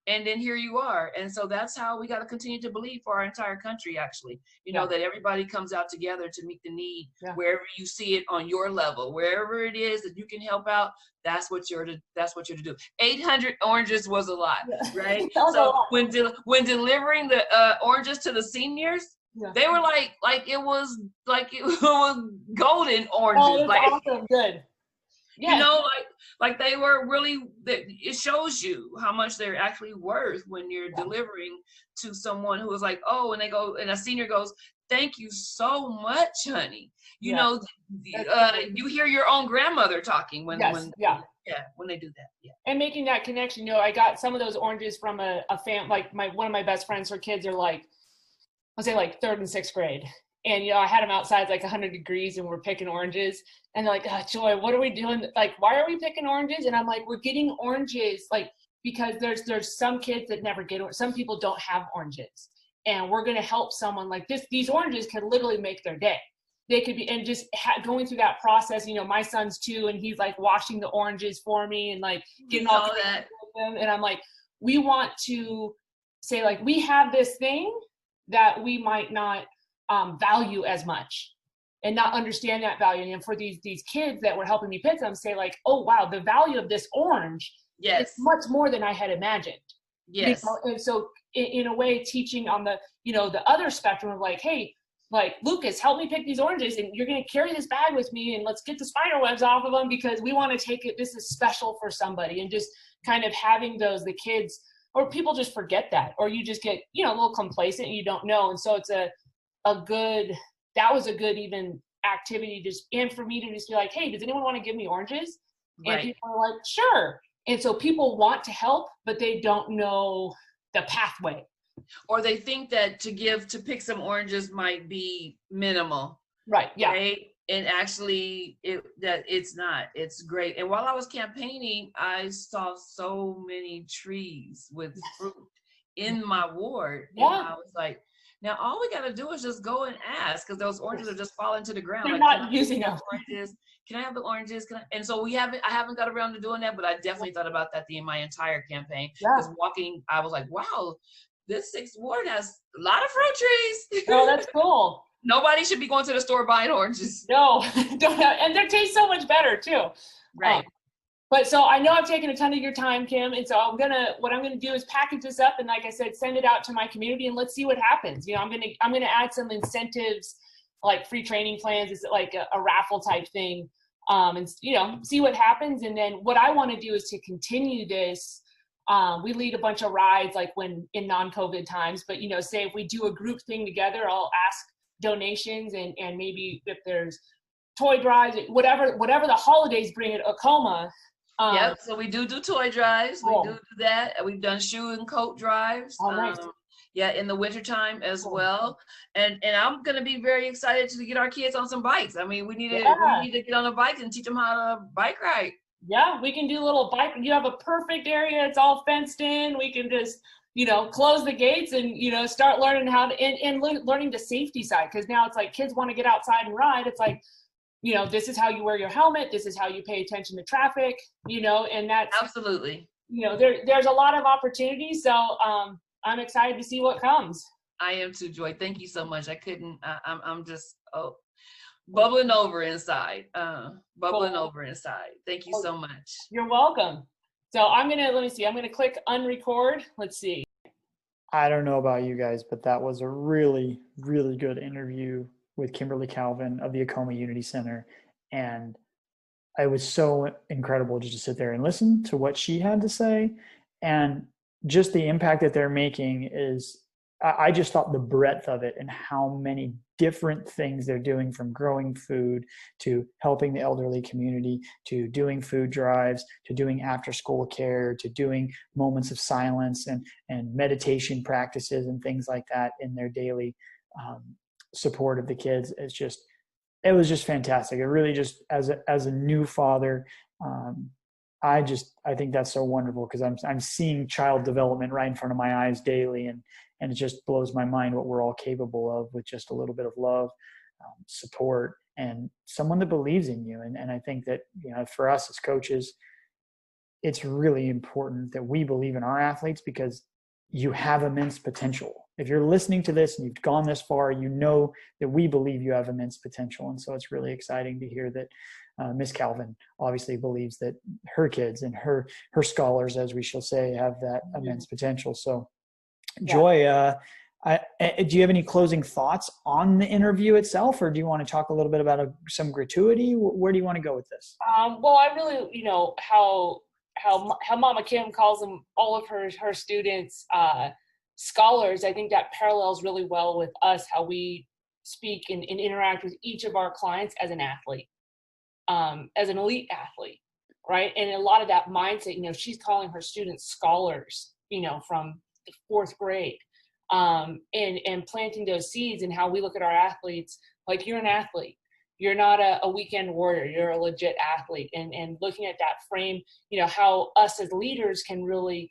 and then here you are. And so that's how we got to continue to believe for our entire country, actually, that everybody comes out together to meet the need wherever you see it on your level, wherever it is that you can help out. That's what you're to do. 800 oranges was a lot, right? So when delivering the oranges to the seniors, they were like it was golden oranges. Oh, that's awesome. Good. Yes. Like they were really, it shows you how much they're actually worth when you're delivering to someone who is like, oh, and they go, and a senior goes, thank you so much, honey. You hear your own grandmother talking when they do that. Yeah. And making that connection, I got some of those oranges from a fan, like one of my best friends, her kids are like I'll say like 3rd and 6th grade. And, you know, I had them outside, it's like 100 degrees and we're picking oranges. And they're like, oh, Joy, what are we doing? Like, why are we picking oranges? And I'm like, we're getting oranges, like, because there's some kids that never get, some people don't have oranges. And we're going to help someone like this. These oranges can literally make their day. They could be, and just going through that process, you know, my son's 2 and he's like washing the oranges for me and like getting all that. With them. And I'm like, we want to say like, we have this thing that we might not value as much and not understand that value. And for these kids that were helping me pick them, say like, oh, wow, the value of this orange is much more than I had imagined. Yes. You know? And so in a way, teaching on the, you know, the other spectrum of like, hey, like, Lucas, help me pick these oranges and you're going to carry this bag with me and let's get the spider webs off of them because we want to take it. This is special for somebody. And just kind of having those, the kids, or people just forget that, or you just get, you know, a little complacent and you don't know. And so it's that was a good even activity just, and for me to just be like, hey, does anyone want to give me oranges? Right. And people are like, sure. And so people want to help, but they don't know the pathway. Or they think that to pick some oranges might be minimal. Right. Yeah. Right? And actually it's not. It's great. And while I was campaigning, I saw so many trees with fruit in my ward. Yeah. And I was like, now all we got to do is just go and ask, because those oranges are just falling to the ground. They're like, not using them. Oranges? Can I have the oranges? And so I haven't got around to doing that, but I definitely thought about that in my entire campaign. Because walking, I was like, wow, this 6th ward has a lot of fruit trees. Oh, that's cool. Nobody should be going to the store buying oranges. No, don't have, and they taste so much better too. Right. But so I know I've taken a ton of your time, Kim, and so what I'm gonna do is package this up and, like I said, send it out to my community and let's see what happens. You know, I'm gonna add some incentives, like free training plans. It's like a raffle type thing, and you know, see what happens. And then what I want to do is to continue this. We lead a bunch of rides like when in non-COVID times, but you know, say if we do a group thing together, I'll ask donations and maybe if there's toy drives, whatever the holidays bring at Akoma. Yep. So we do toy drives. Cool. We do that. We've done shoe and coat drives. Oh, nice. Yeah, in the wintertime as Cool. well. And I'm gonna be very excited to get our kids on some bikes. I mean, we need to get on a bike and teach them how to bike ride. Yeah, we can do a little bike. You have a perfect area. It's all fenced in. We can just, you know, close the gates and, you know, start learning how to, and learning the safety side. Cause now it's like kids want to get outside and ride. It's like, you know, this is how you wear your helmet. This is how you pay attention to traffic, you know, and that's absolutely, you know, there's a lot of opportunities. So I'm excited to see what comes. I am too, Joy. Thank you so much. I'm just, bubbling over inside. Over inside. Thank you so much. You're welcome. So let me see. I'm going to click unrecord. Let's see. I don't know about you guys, but that was a really, really good interview with Kimberly Calvin of the Akoma Unity Center. And it was so incredible just to sit there and listen to what she had to say. And just the impact that they're making is, I just thought the breadth of it and how many different things they're doing, from growing food to helping the elderly community, to doing food drives, to doing after school care, to doing moments of silence and meditation practices and things like that in their daily support of the kids. It was just fantastic. It really just, as a new father, I think that's so wonderful, because I'm seeing child development right in front of my eyes daily, and it just blows my mind what we're all capable of with just a little bit of love, support, and someone that believes in you. And I think that, you know, for us as coaches, it's really important that we believe in our athletes, because you have immense potential. If you're listening to this and you've gone this far, you know that we believe you have immense potential. And so it's really exciting to hear that Miss Calvin obviously believes that her kids and her scholars, as we shall say, have that immense potential. So Joy, do you have any closing thoughts on the interview itself, or do you want to talk a little bit about some gratuity? Where do you want to go with this? Well, I really, you know, how Mama Kim calls them, all of her students, scholars. I think that parallels really well with us, how we speak and interact with each of our clients as an athlete, as an elite athlete, right? And a lot of that mindset, you know, she's calling her students scholars, you know, from the 4th grade. and planting those seeds, and how we look at our athletes. Like, you're an athlete. You're not a weekend warrior. You're a legit athlete. And looking at that frame, you know, how us as leaders can really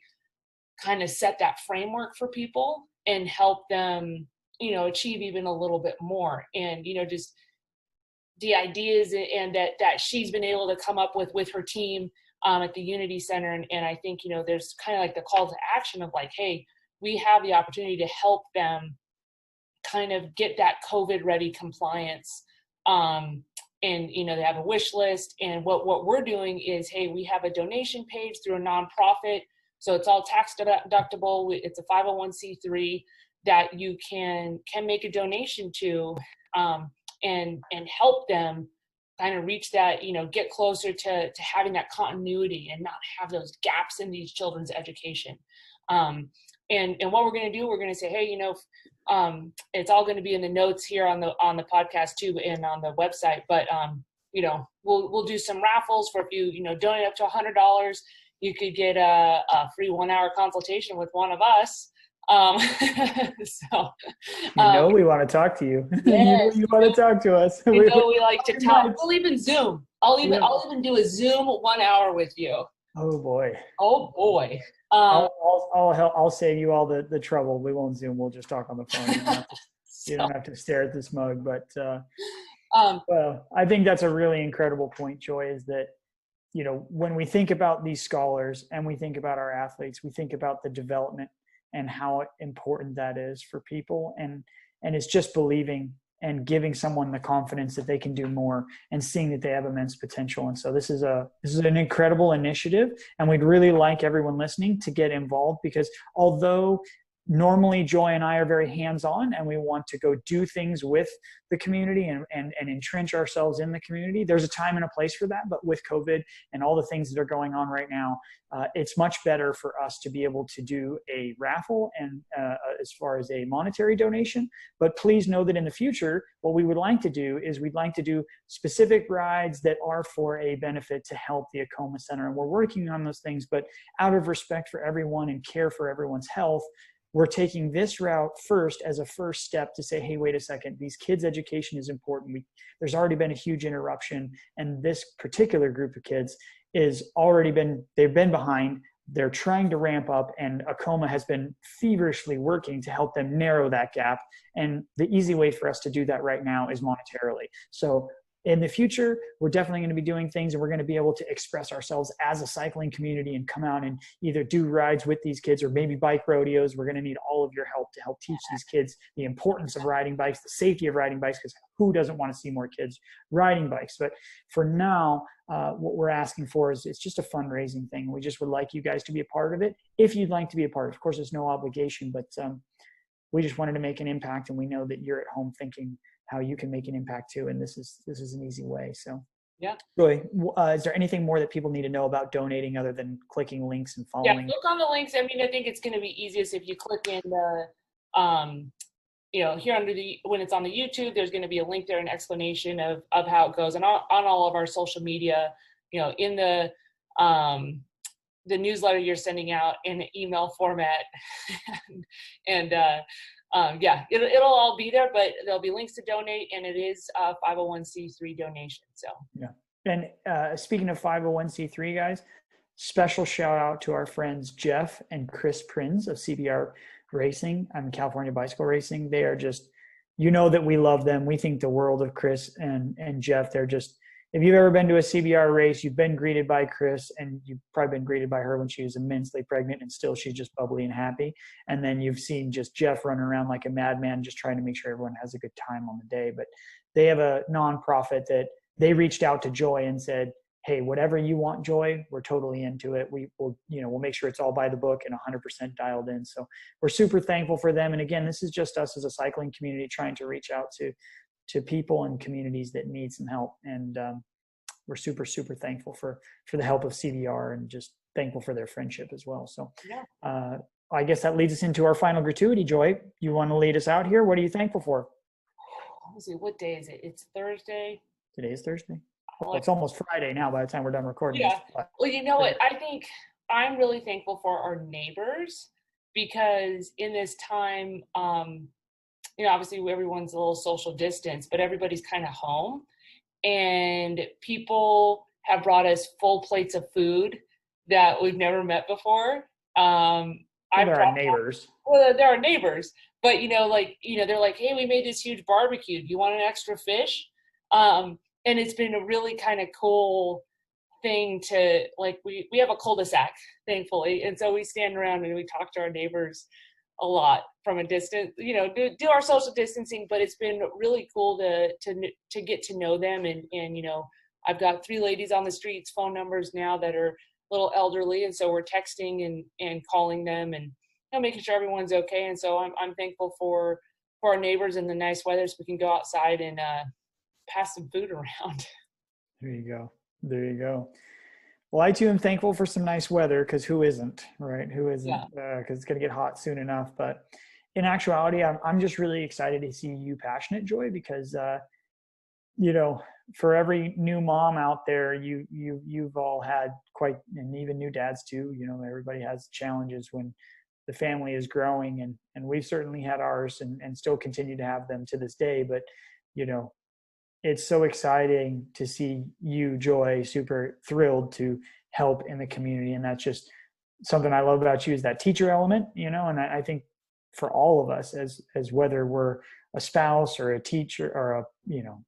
kind of set that framework for people and help them, you know, achieve even a little bit more. And, you know, just the ideas and that she's been able to come up with her team at the Unity Center. And I think, you know, there's kind of like the call to action of like, hey, we have the opportunity to help them kind of get that COVID ready compliance. And, you know, they have a wish list. And what we're doing is, hey, we have a donation page through a nonprofit. So it's all tax deductible. It's a 501c3 that you can make a donation to, and help them kind of reach that, you know, get closer to having that continuity and not have those gaps in these children's education. And what we're going to do, we're going to say, hey, you know, it's all going to be in the notes here on the podcast too, and on the website. But you know, we'll do some raffles for, if you know, donate up to $100, you could get a free 1-hour consultation with one of us. So you know, we want to talk to you. Yes, you want to talk to us. You know, we like to talk. We'll even Zoom. I'll even do a Zoom 1 hour with you. Oh boy. Oh boy. I'll save you all the trouble. We won't Zoom. We'll just talk on the phone. You don't have to stare at this mug. But well, I think that's a really incredible point, Joy, is that, you know, when we think about these scholars and we think about our athletes, we think about the development and how important that is for people. And it's just believing and giving someone the confidence that they can do more and seeing that they have immense potential. And so this is an incredible initiative, and we'd really like everyone listening to get involved, because although normally Joy and I are very hands-on and we want to go do things with the community and entrench ourselves in the community, there's a time and a place for that. But with COVID and all the things that are going on right now, it's much better for us to be able to do a raffle and as far as a monetary donation. But please know that in the future, what we would like to do is we'd like to do specific rides that are for a benefit to help the Akoma Center. And we're working on those things, but out of respect for everyone and care for everyone's health, we're taking this route first as a first step to say, hey, wait a second, these kids' education is important. There's already been a huge interruption, and this particular group of kids they've been behind. They're trying to ramp up, and Akoma has been feverishly working to help them narrow that gap. And the easy way for us to do that right now is monetarily. So in the future, we're definitely going to be doing things, and we're going to be able to express ourselves as a cycling community and come out and either do rides with these kids or maybe bike rodeos. We're going to need all of your help to help teach these kids the importance of riding bikes, the safety of riding bikes, because who doesn't want to see more kids riding bikes? But for now, what we're asking for is it's just a fundraising thing. We just would like you guys to be a part of it. If you'd like to be a part, of course, there's no obligation, but we just wanted to make an impact, and we know that you're at home thinking how you can make an impact too, and this is an easy way. So yeah, really, is there anything more that people need to know about donating other than clicking links and following? Yeah, click on the links. I mean, I think it's going to be easiest if you click in the you know, here when it's on the YouTube, there's going to be a link there, an explanation of how it goes, and on all of our social media, you know, in the newsletter you're sending out in an email format. And yeah, it'll all be there, but there'll be links to donate, and it is a 501c3 donation. So yeah. And speaking of 501c3, guys, special shout out to our friends Jeff and Chris Prins of CBR Racing, California Bicycle Racing. They are just, you know, that we love them. We think the world of Chris and Jeff. They're just, if you've ever been to a CBR race, you've been greeted by Chris, and you've probably been greeted by her when she was immensely pregnant, and still she's just bubbly and happy. And then you've seen just Jeff running around like a madman, just trying to make sure everyone has a good time on the day. But they have a nonprofit that they reached out to Joy and said, hey, whatever you want, Joy, we're totally into it. We'll make sure it's all by the book and 100% dialed in. So we're super thankful for them. And again, this is just us as a cycling community trying to reach out to people and communities that need some help. And we're super, super thankful for the help of CBR, and just thankful for their friendship as well. So yeah. I guess that leads us into our final gratuity. Joy, you want to lead us out here? What are you thankful for? Let's see, what day is it? It's Thursday. Today is Thursday. Well, it's almost Friday now by the time we're done recording. Yeah. Well, you know what? I think I'm really thankful for our neighbors, because in this time, obviously everyone's a little social distance, but everybody's kind of home, and people have brought us full plates of food that we've never met before. There are neighbors. Well, there are neighbors, but they're like, hey, we made this huge barbecue. Do you want an extra fish? And it's been a really kind of cool thing to, like, we have a cul-de-sac, thankfully, and so we stand around and we talk to our neighbors a lot from a distance, do our social distancing, but it's been really cool to get to know them. And I've got 3 ladies on the streets phone numbers now that are a little elderly, and so we're texting and calling them and making sure everyone's okay. And so I'm thankful for our neighbors and the nice weather, so we can go outside and pass some food around. There you go. Well, I too am thankful for some nice weather, because who isn't, right? Who isn't? Because it's going to get hot soon enough. But in actuality, I'm just really excited to see you passionate, Joy, because for every new mom out there, you've all had quite, and even new dads too. Everybody has challenges when the family is growing, and we've certainly had ours, and still continue to have them to this day. But it's so exciting to see you, Joy, super thrilled to help in the community. And that's just something I love about you, is that teacher element, and I think for all of us, as whether we're a spouse or a teacher or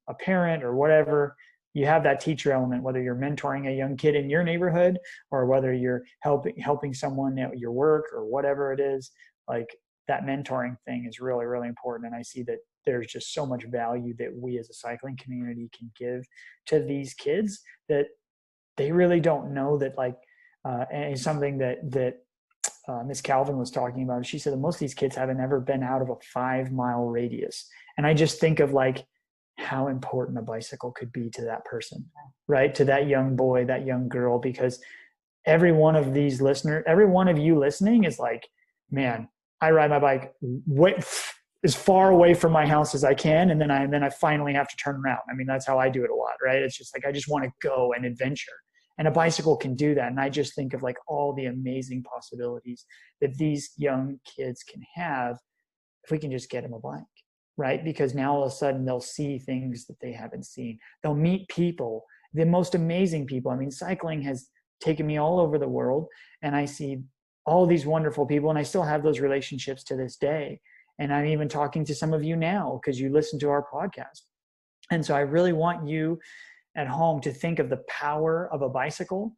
a parent or whatever, you have that teacher element, whether you're mentoring a young kid in your neighborhood or whether you're helping someone at your work or whatever it is. Like, that mentoring thing is really, really important. And I see that there's just so much value that we as a cycling community can give to these kids that they really don't know that, and it's something that Miss Calvin was talking about. She said that most of these kids haven't ever been out of a 5-mile radius. And I just think of how important a bicycle could be to that person, right? To that young boy, that young girl, because every one of these listeners, every one of you listening is like, man, I ride my bike as far away from my house as I can. And then I finally have to turn around. I mean, that's how I do it a lot, right? It's just I just want to go and adventure. And a bicycle can do that. And I just think of all the amazing possibilities that these young kids can have if we can just get them a bike, right? Because now all of a sudden they'll see things that they haven't seen. They'll meet people, the most amazing people. I mean, cycling has taken me all over the world, and I see all these wonderful people, and I still have those relationships to this day. And I'm even talking to some of you now because you listen to our podcast. And so I really want you at home to think of the power of a bicycle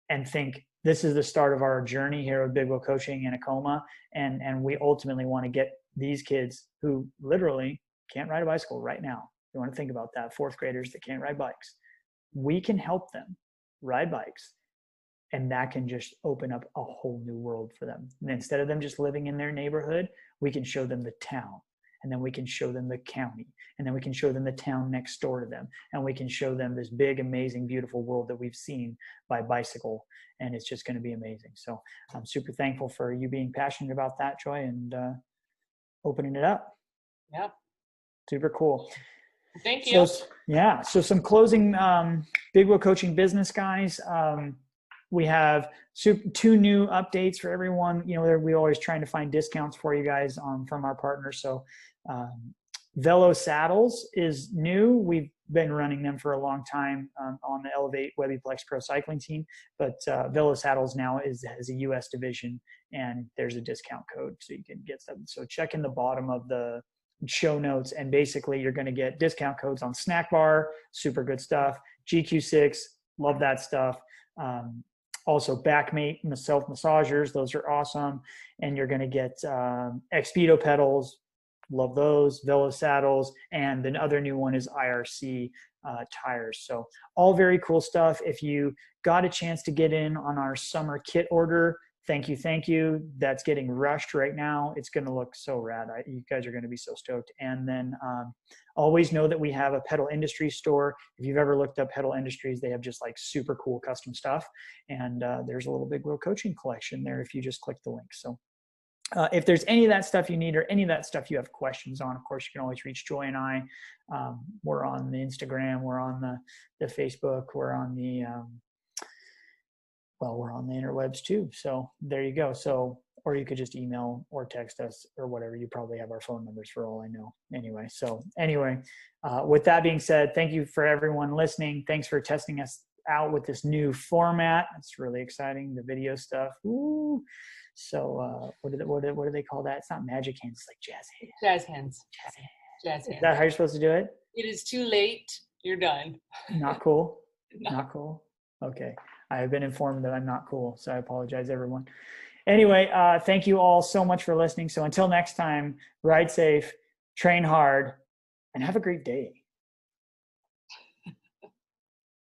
and think, this is the start of our journey here at Big Wheel Coaching in Akoma. And we ultimately want to get these kids who literally can't ride a bicycle right now. You want to think about that, 4th graders that can't ride bikes. We can help them ride bikes. And that can just open up a whole new world for them. And instead of them just living in their neighborhood, we can show them the town, and then we can show them the county, and then we can show them the town next door to them. And we can show them this big, amazing, beautiful world that we've seen by bicycle. And it's just going to be amazing. So I'm super thankful for you being passionate about that, Joy, and opening it up. Yeah. Super cool. Thank you. So some closing Big Wheel Coaching business guys. We have 2 new updates for everyone. We're always trying to find discounts for you guys from our partners. So Velo Saddles is new. We've been running them for a long time on the Elevate Webbyplex Pro Cycling team. But Velo Saddles now has a U.S. division, and there's a discount code so you can get them. So check in the bottom of the show notes, and basically you're going to get discount codes on Snack Bar, super good stuff. GQ6, love that stuff. Also Backmate and the self massagers, those are awesome. And you're going to get Expedo pedals, love those, Velo saddles, and the other new one is IRC tires. So all very cool stuff. If you got a chance to get in on our summer kit order, thank you. That's getting rushed right now. It's going to look so rad. You guys are going to be so stoked. And then always know that we have a Pedal Industries store. If you've ever looked up Pedal Industries, they have just super cool custom stuff. And there's a little Big Wheel Coaching collection there if you just click the link. So if there's any of that stuff you need or any of that stuff you have questions on, of course, you can always reach Joy and I. We're on the Instagram. We're on the Facebook. We're on the we're on the interwebs too. So there you go. So or you could just email or text us or whatever. You probably have our phone numbers for all I know. Anyway, with that being said, thank you for everyone listening. Thanks for testing us out with this new format. It's really exciting, the video stuff. Ooh. So what do they call that? It's not magic hands, it's like jazz hands. Jazz hands. Jazz hands. Is that how you're supposed to do it? It is too late. You're done. Not cool. No. Not cool. Okay. I have been informed that I'm not cool, so I apologize, everyone. Anyway, thank you all so much for listening. So until next time, ride safe, train hard, and have a great day.